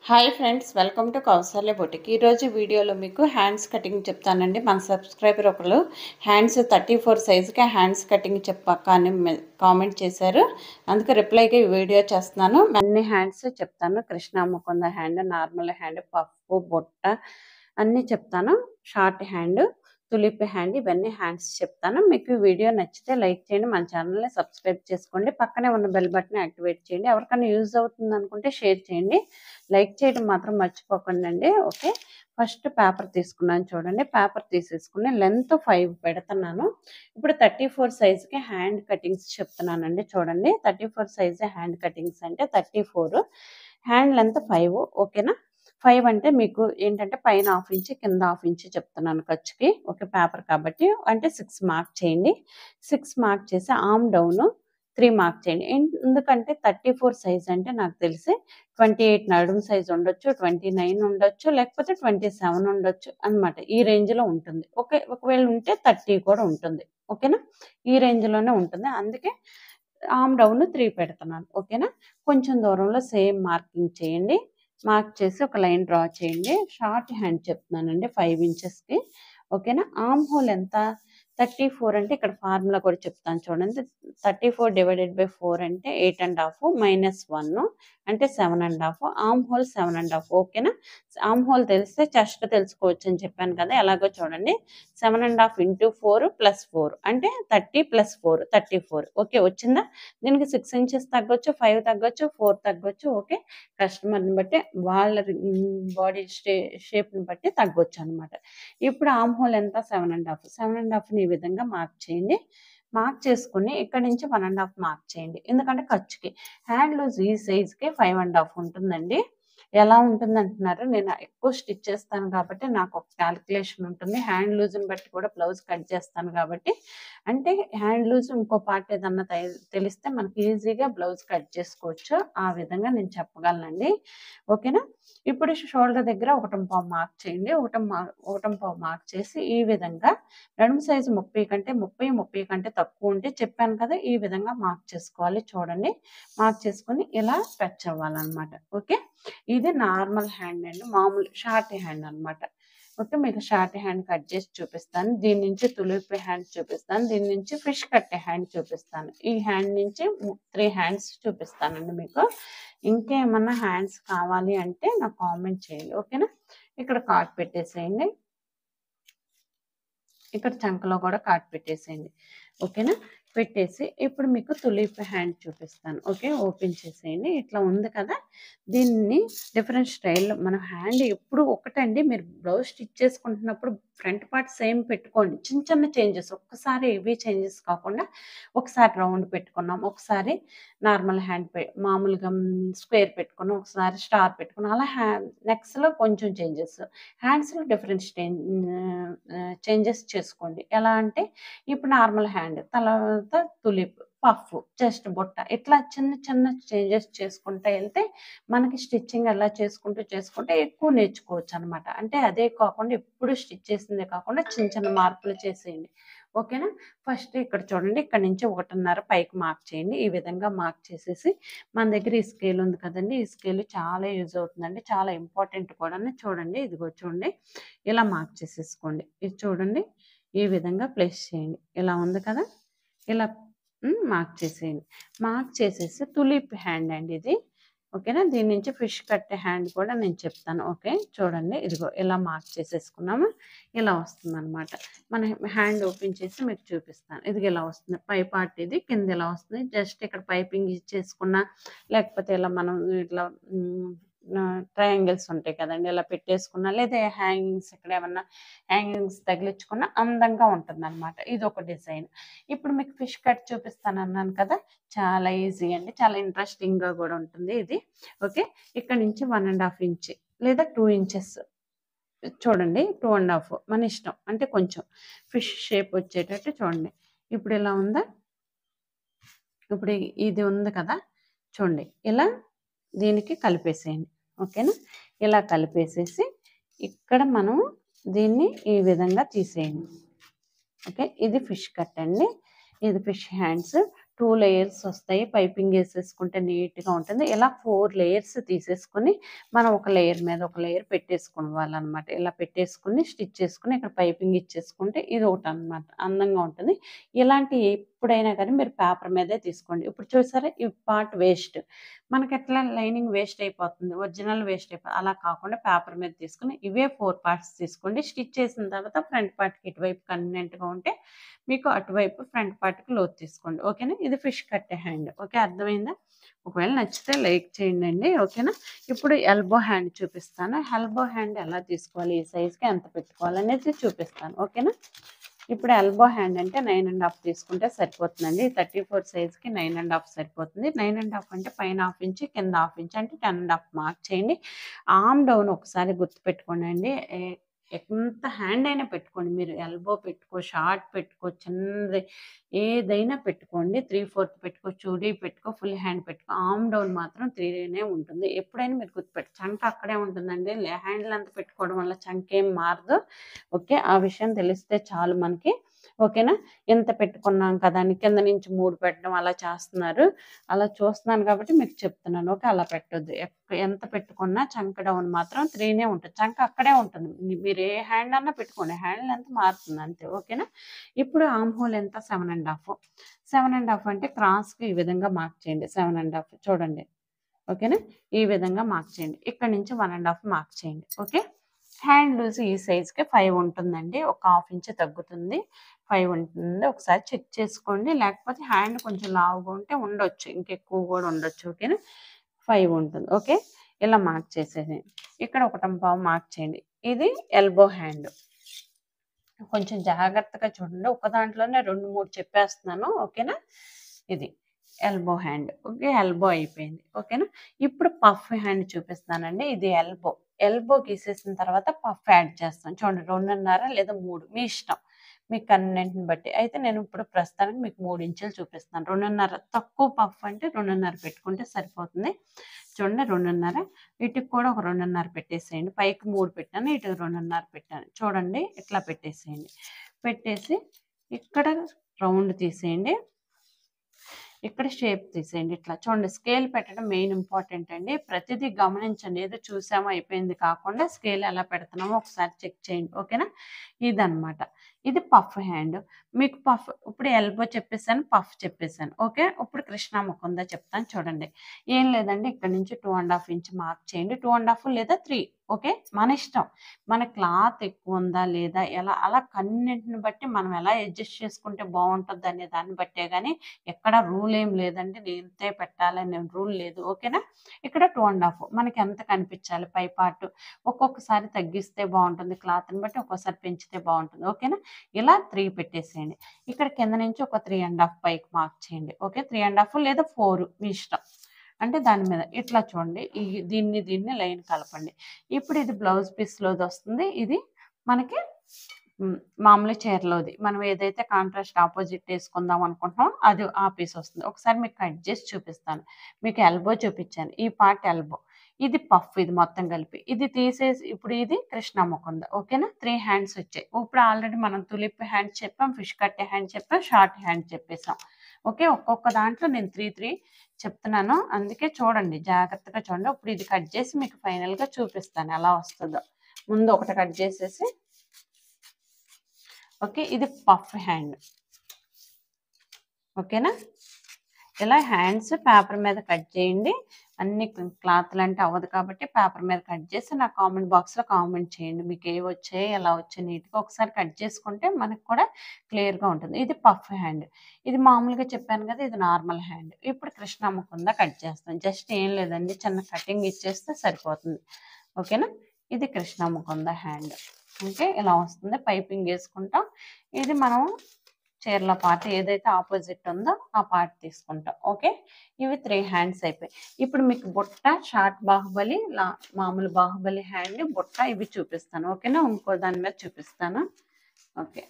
Hi friends, welcome to Kausalya boutique. ఈరోజు వీడియోలో మీకు హ్యాండ్స్ కటింగ్ చెప్తానండి. మన సబ్స్క్రైబర్ ఒకరు హ్యాండ్స్ 34 సైజుకి హ్యాండ్స్ కటింగ్ చెప్పక్క అని కామెంట్ చేశారు. అందుకే రిప్లైకి వీడియో చేస్తున్నాను. అన్ని హ్యాండ్స్ చెప్తాను. Krishna Mukunda hand, normal hand, puff, Botta అన్నీ చెప్తాను. షార్ట్ హ్యాండ్, తులిప్ హ్యాండ్, ఇవన్నీ హ్యాండ్స్ చెప్తాను. మీకు వీడియో నచ్చితే లైక్ చేయండి, మన ఛానల్ని సబ్స్క్రైబ్ చేసుకోండి, పక్కనే ఉన్న బెల్ బటన్ యాక్టివేట్ చేయండి. ఎవరికైనా యూజ్ అవుతుంది అనుకుంటే షేర్ చేయండి, లైక్ చేయడం మాత్రం మర్చిపోకండి అండి. ఓకే, ఫస్ట్ పేపర్ తీసుకున్నాను చూడండి. పేపర్ తీసేసుకుని లెంత్ 5 పెడుతున్నాను. ఇప్పుడు 34 సైజుకి హ్యాండ్ కటింగ్స్ చెప్తున్నానండి. చూడండి, 34 సైజు హ్యాండ్ కటింగ్స్ అంటే 34, హ్యాండ్ లెంత్ 5. ఓకేనా, 5 అంటే మీకు ఏంటంటే పైన 1/2 ఇంచ్, కింద 1/2 ఇంచ్ చెప్తున్నాను ఖర్చుకి. ఓకే, పేపర్ కాబట్టి అంటే 6 మార్క్ చేయండి. 6 మార్క్ చేసి ఆర్మ్ డౌన్ 3 మార్క్ చేయండి. ఎందుకంటే 34 సైజ్ అంటే నాకు తెలిసి 28 నడుము సైజ్ ఉండొచ్చు, 29 ఉండొచ్చు, లేకపోతే 27 ఉండొచ్చు అనమాట. ఈ రేంజ్లో ఉంటుంది. ఓకే, ఒకవేళ ఉంటే 30 కూడా ఉంటుంది. ఓకేనా, ఈ రేంజ్లోనే ఉంటుంది. అందుకే ఆర్మ్ డౌన్ 3 పెడుతున్నాను. ఓకేనా, కొంచెం దూరంలో సేమ్ మార్కింగ్ చేయండి. మార్క్ చేసి ఒక లైన్ డ్రా చేయండి. షార్ట్ హ్యాండ్ చెప్తున్నానండి 5 ఇంచెస్కి. ఓకేనా, ఆర్మ్ హోల్ ఎంత 34 అంటే ఇక్కడ ఫార్ములా కూడా చెప్తాను చూడండి. 34 డివైడెడ్ బై 4 అంటే 8.5 మైనస్ 1 అంటే 7.5. Arm whole 7.5. ఓకేనా, ఆర్మ్ హోల్ తెలిస్తే చెస్ట్ తెలుసుకోవచ్చు అని చెప్పాను కదా. ఎలాగో చూడండి, 7.5 ఇంటూ 4 ప్లస్ 4 అంటే 30 ప్లస్ 4 34. ఓకే, వచ్చిందా? దీనికి 6 ఇంచెస్ తగ్గొచ్చు, 5 తగ్గొచ్చు, 4 తగ్గొచ్చు. ఓకే, కస్టమర్ని బట్టి వాళ్ళ బాడీ షేప్ని బట్టి తగ్గొచ్చు అనమాట. ఇప్పుడు ఆర్మ్ హోల్ ఎంత 7.5. 7.5ని ఈ విధంగా మార్క్ చేయండి. మార్క్ చేసుకుని ఇక్కడ నుంచి 1.5 మార్క్ చేయండి. ఎందుకంటే ఖర్చుకి హ్యాండ్ లూజ్ ఈ సైజ్కి 5.5 ఉంటుందండి. ఎలా ఉంటుంది అంటున్నారు, నేను ఎక్కువ స్టిచ్ చేస్తాను కాబట్టి నాకు ఒక క్యాలిక్యులేషన్ ఉంటుంది. హ్యాండ్ లూజ్ని బట్టి కూడా బ్లౌజ్ కట్ చేస్తాను కాబట్టి, అంటే హ్యాండ్ లూజ్ ఇంకో పార్ట్ ఏదన్నా తెలిస్తే మనకి ఈజీగా బ్లౌజ్ కట్ చేసుకోవచ్చు. ఆ విధంగా నేను చెప్పగలనండి. ఓకేనా, ఇప్పుడు షోల్డర్ దగ్గర 1.5 మార్క్ చేయండి. 1.5 మార్క్ చేసి ఈ విధంగా నడుము సైజు 30 కంటే తక్కువ ఉంటే చెప్పాను కదా, ఈ విధంగా మార్క్ చేసుకోవాలి. చూడండి, మార్క్ చేసుకొని ఇలా టచ్ అవ్వాలన్నమాట. ఓకే, ఇది నార్మల్ హ్యాండ్ అండి, మామూలు షార్ట్ హ్యాండ్ అనమాట. ఓకే, మీకు షార్ట్ హ్యాండ్ కట్ చేసి చూపిస్తాను. దీని నుంచి తులిపి హ్యాండ్ చూపిస్తాను, దీని నుంచి ఫిష్ కట్టే హ్యాండ్ చూపిస్తాను, ఈ హ్యాండ్ నుంచి 3 హ్యాండ్స్ చూపిస్తానండి మీకు. ఇంకేమన్నా హ్యాండ్స్ కావాలి అంటే నాకు కామెంట్ చేయండి. ఓకేనా, ఇక్కడ కార్డ్ పెట్టేసేయండి, ఇక్కడ చంకలో కూడా కార్డ్ పెట్టేసేయండి. ఓకేనా, పెట్టేసి ఇప్పుడు మీకు తులిప్ హ్యాండ్ చూపిస్తాను. ఓకే, ఓపెన్ చేసేయండి. ఇట్లా ఉంది కదా, దీన్ని డిఫరెంట్ స్టైల్లో మన హ్యాండ్ ఎప్పుడు ఒకటండి. మీరు బ్లౌజ్ స్టిచ్ చేసుకుంటున్నప్పుడు ఫ్రంట్ పార్ట్ సేమ్ పెట్టుకోండి. చిన్న చిన్న చేంజెస్, ఒక్కసారి హెవీ చేంజెస్ కాకుండా ఒకసారి రౌండ్ పెట్టుకున్నాం, ఒకసారి నార్మల్ హ్యాండ్ మామూలుగా స్క్వేర్ పెట్టుకున్నాం, ఒకసారి స్టార్ పెట్టుకున్నాం. అలా నెక్స్ట్లో కొంచెం చేంజెస్, హ్యాండ్స్లో డిఫరెంట్ చేంజెస్ చేసుకోండి. ఎలా అంటే ఇప్పుడు నార్మల్ హ్యాండ్, తర్వాత తులిప్, పఫ్, చెస్ట్, బుట్ట, ఇట్లా చిన్న చిన్న చేంజెస్ చేసుకుంటూ వెళ్తే మనకి స్టిచ్చింగ్ ఎలా చేసుకుంటే ఎక్కువ నేర్చుకోవచ్చు అనమాట. అంటే అదే కాకుండా ఎప్పుడు స్టిచ్ చేసిందే కాకుండా చిన్న చిన్న మార్పులు చేసేయండి. ఓకేనా, ఫస్ట్ ఇక్కడ చూడండి, ఇక్కడ నుంచి 1.5 పైకి మార్క్ చేయండి. ఈ విధంగా మార్క్ చేసేసి మన దగ్గర ఈ స్కేల్ ఉంది కదండి, ఈ స్కేల్ చాలా యూజ్ అవుతుందండి, చాలా ఇంపార్టెంట్ కూడా. చూడండి, ఇదిగో చూడండి, ఇలా మార్క్ చేసేసుకోండి. ఇది చూడండి, ఈ విధంగా ప్లేస్ చేయండి. ఇలా ఉంది కదా, ఇలా మార్క్ చేసేయండి. మార్క్ చేసేసి తులిప్ హ్యాండ్ అండి ఇది. ఓకేనా, దీని నుంచి ఫిష్ కట్టే హ్యాండ్ కూడా నేను చెప్తాను. ఓకే, చూడండి, ఇదిగో ఇలా మార్క్ చేసేసుకున్నాము. ఇలా వస్తుంది అనమాట. మన హ్యాండ్ ఓపెన్ చేసి మీకు చూపిస్తాను. ఇది ఇలా వస్తుంది, పై పార్ట్ ఇది, కింద ఇలా వస్తుంది. జస్ట్ ఇక్కడ పైపింగ్ ఇచ్చేసుకున్నా, లేకపోతే ఇలా మనం ఇట్లా ట్రయాంగిల్స్ ఉంటాయి కదండి, ఇలా పెట్టేసుకున్నా, లేదా హ్యాంగింగ్స్ ఇక్కడ ఏమన్నా హ్యాంగింగ్స్ తగిలించుకున్నా అందంగా ఉంటుంది అనమాట. ఇది ఒక డిజైన్. ఇప్పుడు మీకు ఫిష్ కట్ చూపిస్తాను అన్నాను కదా, చాలా ఈజీ అండి, చాలా ఇంట్రెస్టింగ్గా కూడా ఉంటుంది ఇది. ఓకే, ఇక్కడ నుంచి 1.5 ఇంచ్ లేదా 2 ఇంచెస్ చూడండి, 2.5 మన ఇష్టం. అంటే కొంచెం ఫిష్ షేప్ వచ్చేటట్టు చూడండి. ఇప్పుడు ఇలా ఉందా, ఇప్పుడు ఇది ఉంది కదా, చూడండి, ఇలా దీనికి కలిపేసేయండి. ఓకేనా, ఇలా కలిపేసేసి ఇక్కడ మనం దీన్ని ఈ విధంగా తీసేయండి. ఓకే, ఇది ఫిష్ కట్ అండి, ఇది ఫిష్ హ్యాండ్స్. 2 లేయర్స్ వస్తాయి. పైపింగ్ వేసేసుకుంటే నీట్‌గా ఉంటుంది. ఇలా 4 లేయర్స్ తీసేసుకొని మనం ఒక లేయర్ మీద ఒక లేయర్ పెట్టేసుకోవాలన్నమాట. ఇలా పెట్టేసుకొని స్టిచ్ చేసుకొని ఇక్కడ పైపింగ్ ఇచ్చేసుకుంటే ఇది ఒకటన్నమాట. అందంగా ఉంటుంది. ఇలాంటి ఎప్పుడైనా కానీ మీరు పేపర్ మీదే తీసుకోండి. ఇప్పుడు చూసారా ఈ పార్ట్ వేస్ట్. మనకెట్లా లైనింగ్ వేస్ట్ అయిపోతుంది. ఒరిజినల్ వేస్ట్ అయిపోతుంది. అలా కాకుండా పేపర్ మీద తీసుకొని ఇవే 4 పార్ట్స్ తీసుకోండి. స్టిచ్ చేసిన తర్వాత ఫ్రంట్ పార్ట్‌కి ఇటువైపు కన్వీనియంట్‌గా ఉంటే మీకు అటువైపు ఫ్రంట్ పార్ట్‌కి లోతు తీసుకోండి. ఓకేనా? ఇది ఫిష్ కట్ హ్యాండ్. ఓకే. అర్థమైందా? ఒకవేళ నచ్చితే లైక్ చేయండి. ఓకేనా? ఇప్పుడు ఎల్బో హ్యాండ్ చూపిస్తాను. ఎల్బో హ్యాండ్ ఎలా తీసుకోవాలి, ఈ సైజ్‌కి ఎంత పెట్టుకోవాలనేది చూపిస్తాను. ఓకేనా? ఇప్పుడు ఎల్బో హ్యాండ్ అంటే 9.5 తీసుకుంటే సరిపోతుందండి. 34 సైజ్‌కి 9.5 సరిపోతుంది. 9.5 అంటే పైన హాఫ్ ఇంచ్, కింద హాఫ్ ఇంచ్ అంటే 10.5 మార్క్ చేయండి. ఆర్మ్ డౌన్ ఒకసారి గుర్తుపెట్టుకోండి. ఎంత హ్యాండ్ అయినా పెట్టుకోండి. మీరు ఎల్బో పెట్టుకో, షార్ట్ పెట్టుకో, చిన్నది ఏదైనా పెట్టుకోండి. 3/4 పెట్టుకో, చూడీ పెట్టుకో, ఫుల్ హ్యాండ్ పెట్టుకో. ఆర్మ్ డౌన్ మాత్రం 3 ఉంటుంది. ఎప్పుడైనా మీరు గుర్తుపెట్టు. చంక అక్కడే ఉంటుందండి. హ్యాండ్ లెంత్ పెట్టుకోవడం వల్ల చంకేం మారదు. ఓకే. ఆ విషయం తెలిస్తే చాలు మనకి. ఓకేనా? ఎంత పెట్టుకున్నాం కదా అని కింద నుంచి 3 పెట్టడం అలా చేస్తున్నారు. అలా చూస్తున్నాను కాబట్టి మీకు చెప్తున్నాను. ఓకే. అలా పెట్టొద్దు. ఎంత పెట్టుకున్నా చంక డౌన్ మాత్రం 3 ఉంటుంది. చంక అక్కడే ఉంటుంది. మీరు ఏ హ్యాండ్ అన్నా పెట్టుకోండి. హ్యాండ్ లెంత్ మారుతుంది అంతే. ఓకేనా? ఇప్పుడు ఆర్మ్ హోల్ ఎంత 7.5. 7.5 అంటే క్రాస్‌కి ఈ విధంగా మార్క్ చేయండి. 7.5 చూడండి. ఓకేనా? ఈ విధంగా మార్క్ చేయండి. ఇక్కడ నుంచి 1.5 మార్క్ చేయండి. ఓకే. హ్యాండ్ లూజ్ ఈ సైజ్‌కి 5 ఉంటుందండి. ఒక హాఫ్ ఇంచ్ తగ్గుతుంది. 5 ఉంటుంది. ఒకసారి చెక్ చేసుకోండి. లేకపోతే హ్యాండ్ కొంచెం లావుగా ఉంటే ఉండొచ్చు. ఇంకెక్కువ కూడా ఉండొచ్చు. ఓకేనా? 5 ఉంటుంది. ఓకే. ఇలా మార్క్ చేసేసేయండి. ఇక్కడ 1.5 మార్క్ చేయండి. ఇది ఎల్బో హ్యాండ్. కొంచెం జాగ్రత్తగా చూడండి. ఒక దాంట్లోనే 2, 3 చెప్పేస్తున్నాను. ఓకేనా? ఇది ఎల్బో హ్యాండ్. ఓకే. ఎల్బో అయిపోయింది. ఓకేనా? ఇప్పుడు పఫ్ హ్యాండ్ చూపిస్తానండి. ఇది ఎల్బో. ఎల్బో గీసేసిన తర్వాత పఫ్ యాడ్ చేస్తాను. చూడండి 2.5 లేదా 3 మీ ఇష్టం. మీ కన్వీనియంట్‌ని బట్టి. అయితే నేను ఇప్పుడు ప్రస్తుతానికి మీకు 3 ఇంచులు చూపిస్తున్నాను. 2.5 తక్కువ పఫ్ అంటే 2.5 పెట్టుకుంటే సరిపోతుంది. చూడండి 2.5 వీటికి కూడా ఒక 2.5 పెట్టేసేయండి. పైకి 3 పెట్టాను. ఇటు 2.5 పెట్టాను. చూడండి ఇట్లా పెట్టేసేయండి. పెట్టేసి ఇక్కడ రౌండ్ తీసేయండి. ఇక్కడ షేప్ తీసేయండి. ఇట్లా చూడండి స్కేల్ పెట్టడం మెయిన్ ఇంపార్టెంట్ అండి. ప్రతిదీ గమనించండి. ఏదో చూసామో అయిపోయింది కాకుండా స్కేల్ ఎలా పెడుతున్నామో ఒకసారి చెక్ చేయండి. ఓకేనా? ఇదనమాట. ఇది పఫ్ హ్యాండ్. మీకు పఫ్ ఇప్పుడు ఎల్బో చెప్పేసాను. పఫ్ చెప్పేసాను. ఓకే. ఇప్పుడు కృష్ణ ముకుంద చెప్తాను చూడండి. ఏం లేదండి ఇక్కడ నుంచి 2.5 ఇంచ్ మార్క్ చేయండి. 2.5 లేదా 3 ఓకే. మన ఇష్టం. మన క్లాత్ ఎక్కువ ఉందా లేదా ఎలా అలా కన్వీనియంట్‌ని బట్టి మనం ఎలా అడ్జస్ట్ చేసుకుంటే బాగుంటుంది అనే దాన్ని బట్టే గానీ ఎక్కడ రూల్ ఏం లేదండి. నేను ఇంతే పెట్టాలని రూల్ లేదు. ఓకేనా? ఇక్కడ 2.5 మనకి ఎంత కనిపించాలి పై పార్ట్. ఒక్కొక్కసారి తగ్గిస్తే బాగుంటుంది క్లాత్‌ని బట్టి, ఒక్కోసారి పెంచితే బాగుంటుంది. ఓకేనా? ఇలా 3 పెట్టేసేయండి. ఇక్కడ కింద నుంచి ఒక 3.5 పైకి మార్క్ చేయండి. ఓకే. 3.5 లేదా 4 మీ ఇష్టం. అంటే దాని మీద ఇట్లా చూడండి. దీన్ని లైన్ కలపండి. ఇప్పుడు ఇది బ్లౌజ్ పీస్‌లోది వస్తుంది. ఇది మనకి మామూలు చీరలోది. మనం ఏదైతే కాంట్రాస్ట్ ఆపోజిట్ వేసుకుందాం అనుకుంటున్నామో అది ఆ పీస్ వస్తుంది. ఒకసారి మీకు కట్ చేసి చూపిస్తాను. మీకు ఎల్బో చూపించాను. ఈ పార్ట్ ఎల్బో. ఇది పఫ్ ఇది మొత్తం కలిపి. ఇది తీసేసి ఇప్పుడు ఇది కృష్ణ ముకుంద. ఓకేనా? 3 హ్యాండ్స్ వచ్చాయి. ఇప్పుడు ఆల్రెడీ మనం తులిప్ హ్యాండ్ చెప్పాం, ఫిష్ కట్ హ్యాండ్ చెప్పాం, షార్ట్ హ్యాండ్ చెప్పేసాం. ఓకే. ఒక్కొక్క దాంట్లో నేను 3 చెప్తున్నాను. అందుకే చూడండి జాగ్రత్తగా చూడండి. ఇప్పుడు ఇది కట్ చేసి మీకు ఫైనల్‌గా చూపిస్తాను ఎలా వస్తుందో. ముందు ఒకటి కట్ చేసేసి ఓకే. ఇది పఫ్ హ్యాండ్. ఓకేనా? ఇలా హ్యాండ్స్ పేపర్ మీద కట్ చేయండి. అన్ని క్లాత్‌లు అంటే అవ్వదు కాబట్టి పేపర్ మీద కట్ చేసి నా కామెంట్ బాక్స్‌లో కామెంట్ చేయండి. మీకు ఏవి వచ్చాయి, ఎలా వచ్చాయి నీట్‌గా ఒకసారి కట్ చేసుకుంటే మనకు కూడా క్లియర్‌గా ఉంటుంది. ఇది పఫ్ హ్యాండ్. ఇది మామూలుగా చెప్పాను కదా! ఇది నార్మల్ హ్యాండ్. ఇప్పుడు కృష్ణ ముకుంద కట్ చేస్తాం. జస్ట్ ఏం లేదండి చిన్న కటింగ్ ఇచ్చేస్తే సరిపోతుంది. ఓకేనా? ఇది కృష్ణ ముకుంద హ్యాండ్. ఓకే. ఇలా వస్తుంది. పైపింగ్ వేసుకుంటాం. ఇది మనం చీరల పార్ట్ ఏదైతే ఆపోజిట్ ఉందో ఆ పార్ట్ తీసుకుంటాం. ఓకే. ఇవి 3 హ్యాండ్స్ అయిపోయాయి. ఇప్పుడు మీకు బుట్ట, షార్ట్ బాహుబలి, మామూలు బాహుబలి హ్యాండ్, బుట్ట ఇవి చూపిస్తాను. ఓకేనా? ఇంకో దాని మీద చూపిస్తాను. ఓకే.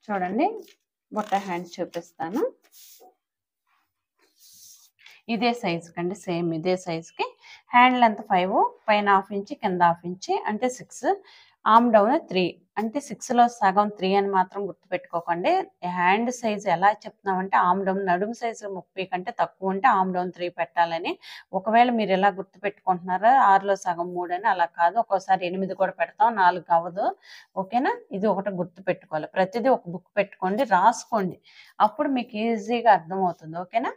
చూడండి బుట్ట హ్యాండ్ చూపిస్తాను. ఇదే సైజు కండి. సేమ్ ఇదే సైజుకి హ్యాండ్ లెంత్ 5, పైన హాఫ్ ఇంచ్, కింద హాఫ్ ఇంచ్ అంటే 6. ఆర్మ్ డౌన్ 3 అంటే 6లో సగం 3 అని మాత్రం గుర్తుపెట్టుకోకండి. హ్యాండ్ సైజ్ ఎలా చెప్తున్నామంటే ఆర్మ్ డౌన్ నడుము సైజు 30 కంటే తక్కువ ఉంటే ఆర్మ్ డౌన్ 3 పెట్టాలని. ఒకవేళ మీరు ఎలా గుర్తుపెట్టుకుంటున్నారో 6లో సగం 3 అని, అలా కాదు. ఒక్కోసారి 8 కూడా పెడతాం, 4 అవ్వదు. ఓకేనా? ఇది ఒకటి గుర్తుపెట్టుకోవాలి. ప్రతిదీ ఒక బుక్ పెట్టుకోండి, రాసుకోండి. అప్పుడు మీకు ఈజీగా అర్థమవుతుంది. ఓకేనా?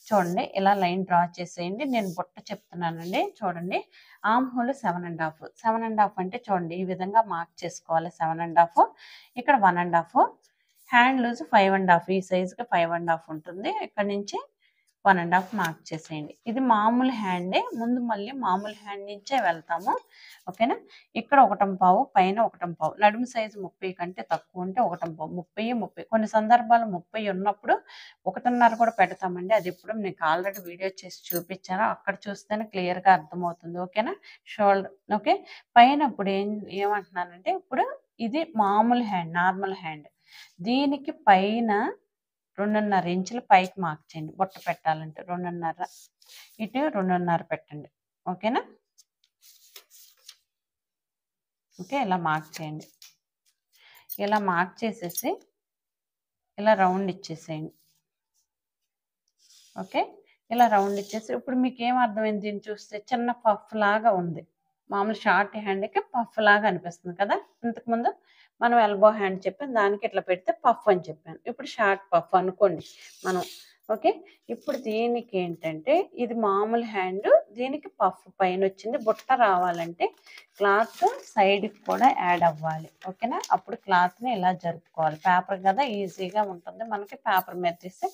చూడండి, ఇలా లైన్ డ్రా చేసేయండి. నేను బుట్ట చెప్తున్నానండి. చూడండి, ఆర్మ్ హోల్ 7.5. 7.5 అంటే చూడండి ఈ విధంగా మార్క్ చేసుకోవాలి. 7.5, ఇక్కడ 1.5. Hand loose 5.5. ఈ సైజుకి 5.5 ఉంటుంది. ఇక్కడ నుంచి 1.5 మార్క్ చేసేయండి. ఇది మామూలు హ్యాండే. ముందు మళ్ళీ మామూలు హ్యాండ్ నుంచే వెళ్తాము. ఓకేనా? ఇక్కడ 1.5, పైన 1.5. నడుము సైజు 30 కంటే తక్కువ ఉంటే 1.5. 30 కొన్ని సందర్భాలు 30 ఉన్నప్పుడు 1.5 కూడా పెడతామండి. అది ఇప్పుడు మీకు ఆల్రెడీ వీడియో చేసి చూపించాను. అక్కడ చూస్తేనే క్లియర్గా అర్థమవుతుంది. ఓకేనా? షోల్డర్. ఓకే, పైన ఇప్పుడు ఏమంటున్నానంటే, ఇప్పుడు ఇది మామూలు హ్యాండ్, నార్మల్ హ్యాండ్. దీనికి పైన 2.5 ఇంచులు పైకి మార్క్ చేయండి. బుట్ట పెట్టాలంటే 2.5, ఇటు 2.5 పెట్టండి. ఓకేనా? ఓకే, ఇలా మార్క్ చేయండి. ఇలా మార్క్ చేసేసి ఇలా రౌండ్ ఇచ్చేసేయండి. ఓకే, ఇలా రౌండ్ ఇచ్చేసి ఇప్పుడు మీకు ఏం అర్థమైంది? దీన్ని చూస్తే చిన్న పఫ్ లాగా ఉంది. మామూలు షార్ట్ హ్యాండ్కి పఫ్ లాగా అనిపిస్తుంది కదా. ఇంతకుముందు మనం ఎల్బో హ్యాండ్ చెప్పాను, దానికి ఇట్లా పెడితే పఫ్ అని చెప్పాను. ఇప్పుడు షార్ట్ పఫ్ అనుకోండి మనం. ఓకే, ఇప్పుడు దీనికి ఏంటంటే ఇది మామూలు హ్యాండ్, దీనికి పఫ్ పైన వచ్చింది. బుట్ట రావాలంటే క్లాత్ సైడ్కి కూడా యాడ్ అవ్వాలి. ఓకేనా? అప్పుడు క్లాత్ని ఇలా జరుపుకోవాలి. పేపర్ కదా, ఈజీగా ఉంటుంది మనకి. పేపర్ మీద తీస్తే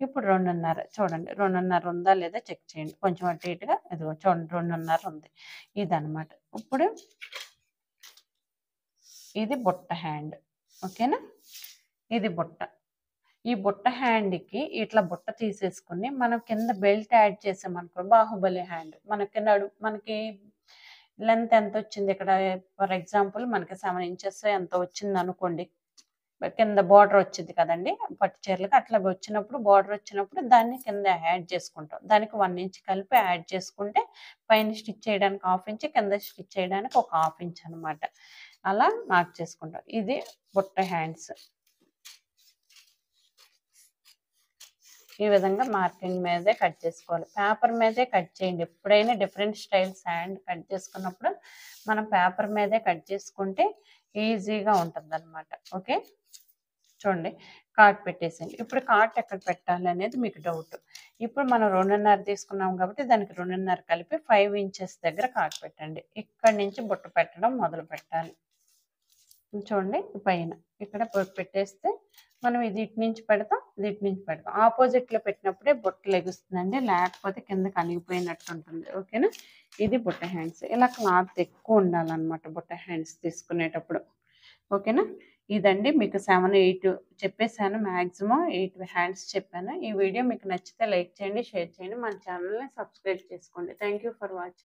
ఇప్పుడు 2.5 చూడండి. 2.5 ఉందా లేదా చెక్ చేయండి. కొంచెం అటు ఇటుగా ఇదిగో చూడండి, 2.5 ఉంది. ఇదనమాట. ఇప్పుడు ఇది బుట్ట హ్యాండ్. ఓకేనా? ఇది బుట్ట. ఈ బుట్ట హ్యాండ్కి ఇట్లా బుట్ట తీసేసుకుని మనం కింద బెల్ట్ యాడ్ చేసామనుకో, బాహుబలి హ్యాండ్. మనకి లెంత్ ఎంత వచ్చింది ఇక్కడ? ఫర్ ఎగ్జాంపుల్ మనకి 7 ఇంచెస్ ఎంత వచ్చింది అనుకోండి. కింద బార్డర్ వచ్చింది కదండి పట్టు చీరలకు. అట్లా వచ్చినప్పుడు బార్డర్ వచ్చినప్పుడు దాన్ని కింద యాడ్ చేసుకుంటాం. దానికి 1 ఇంచ్ కలిపి యాడ్ చేసుకుంటే పైన స్టిచ్ చేయడానికి 1/2 ఇంచ్, కింద స్టిచ్ చేయడానికి ఒక 1/2 ఇంచ్ అనమాట. అలా మార్క్ చేసుకుంటాం. ఇది బుట్ట హ్యాండ్స్. ఈ విధంగా మార్కింగ్ మీదే కట్ చేసుకోవాలి. పేపర్ మీదే కట్ చేయండి. ఎప్పుడైనా డిఫరెంట్ స్టైల్స్ హ్యాండ్ కట్ చేసుకున్నప్పుడు మనం పేపర్ మీదే కట్ చేసుకుంటే ఈజీగా ఉంటుంది అనమాట. ఓకే, చూడండి, కార్ట్ పెట్టేసేయండి. ఇప్పుడు కార్ట్ ఎక్కడ పెట్టాలి అనేది మీకు డౌట్. ఇప్పుడు మనం 2.5 తీసుకున్నాం కాబట్టి దానికి 2.5 కలిపి 5 ఇంచెస్ దగ్గర కార్ట్ పెట్టండి. ఇక్కడి నుంచి బుట్ట పెట్టడం మొదలు పెట్టాలి. చూడండి, పైన ఇక్కడ పెట్టేస్తే మనం ఇది ఇటు నుంచి పెడతాం, ఇది ఇటు నుంచి పెడతాం. ఆపోజిట్లో పెట్టినప్పుడే బుట్ట లెగుస్తుందండి, లేకపోతే కిందకి అణిగిపోయినట్టు ఉంటుంది. ఓకేనా? ఇది బుట్ట హ్యాండ్స్. ఇలా క్లాత్ ఎక్కువ ఉండాలన్నమాట బుట్ట హ్యాండ్స్ తీసుకునేటప్పుడు. ఓకేనా? ఇదండి మీకు 7, 8 చెప్పేసాను. మ్యాక్సిమం 8 హ్యాండ్స్ చెప్పాను. ఈ వీడియో మీకు నచ్చితే లైక్ చేయండి, షేర్ చేయండి. మన ఛానల్ని సబ్స్క్రైబ్ చేసుకోండి. Thank you for watching.